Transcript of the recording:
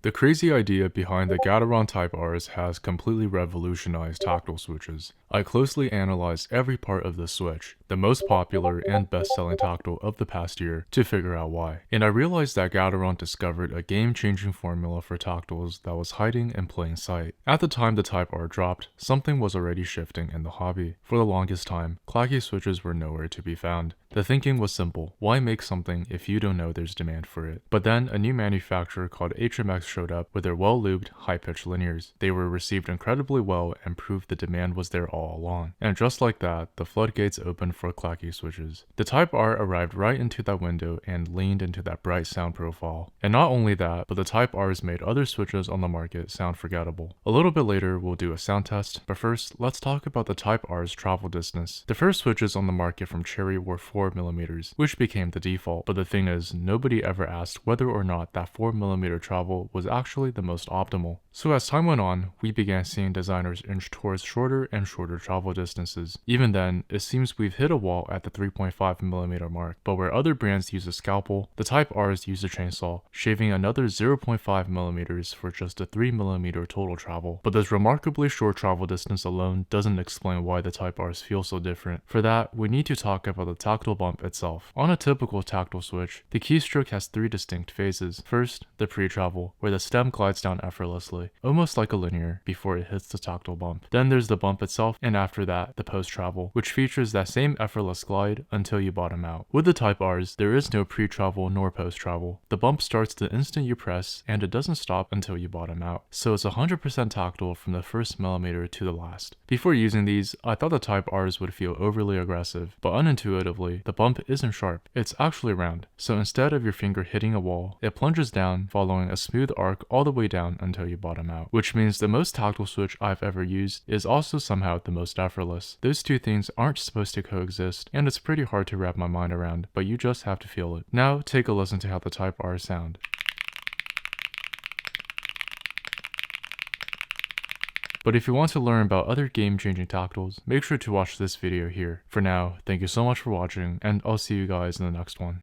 The crazy idea behind the Gateron Type Rs has completely revolutionized tactile switches. I closely analyzed every part of the switch, the most popular and best-selling tactile of the past year, to figure out why. And I realized that Gateron discovered a game-changing formula for tactiles that was hiding in plain sight. At the time the Type R dropped, something was already shifting in the hobby. For the longest time, clacky switches were nowhere to be found. The thinking was simple: why make something if you don't know there's demand for it? But then a new manufacturer called HMX showed up with their well-lubed, high-pitched linears. They were received incredibly well and proved the demand was there all along. And just like that, the floodgates opened for clacky switches. The Type R arrived right into that window and leaned into that bright sound profile. And not only that, but the Type Rs made other switches on the market sound forgettable. A little bit later, we'll do a sound test, but first, let's talk about the Type R's travel distance. The first switches on the market from Cherry were 4mm, which became the default. But the thing is, nobody ever asked whether or not that 4mm travel was actually the most optimal. So as time went on, we began seeing designers inch towards shorter and shorter travel distances. Even then, it seems we've hit a wall at the 3.5mm mark, but where other brands use a scalpel, the Type Rs use a chainsaw, shaving another 0.5mm for just a 3mm total travel. But this remarkably short travel distance alone doesn't explain why the Type Rs feel so different. For that, we need to talk about the tactile bump itself. On a typical tactile switch, the keystroke has three distinct phases. First, the pre-travel, where the stem glides down effortlessly, almost like a linear, before it hits the tactile bump. Then there's the bump itself, and after that, the post-travel, which features that same effortless glide until you bottom out. With the Type Rs, there is no pre-travel nor post-travel. The bump starts the instant you press, and it doesn't stop until you bottom out. So it's 100% tactile from the first millimeter to the last. Before using these, I thought the Type Rs would feel overly aggressive, but unintuitively, the bump isn't sharp. It's actually round. So instead of your finger hitting a wall, it plunges down, following a smooth arc all the way down until you bottom out. Which means the most tactile switch I've ever used is also somehow the most effortless. Those two things aren't supposed to coexist, and it's pretty hard to wrap my mind around, but you just have to feel it. Now take a listen to how the Type Rs sound. But if you want to learn about other game-changing tactiles, make sure to watch this video here. For now, thank you so much for watching, and I'll see you guys in the next one.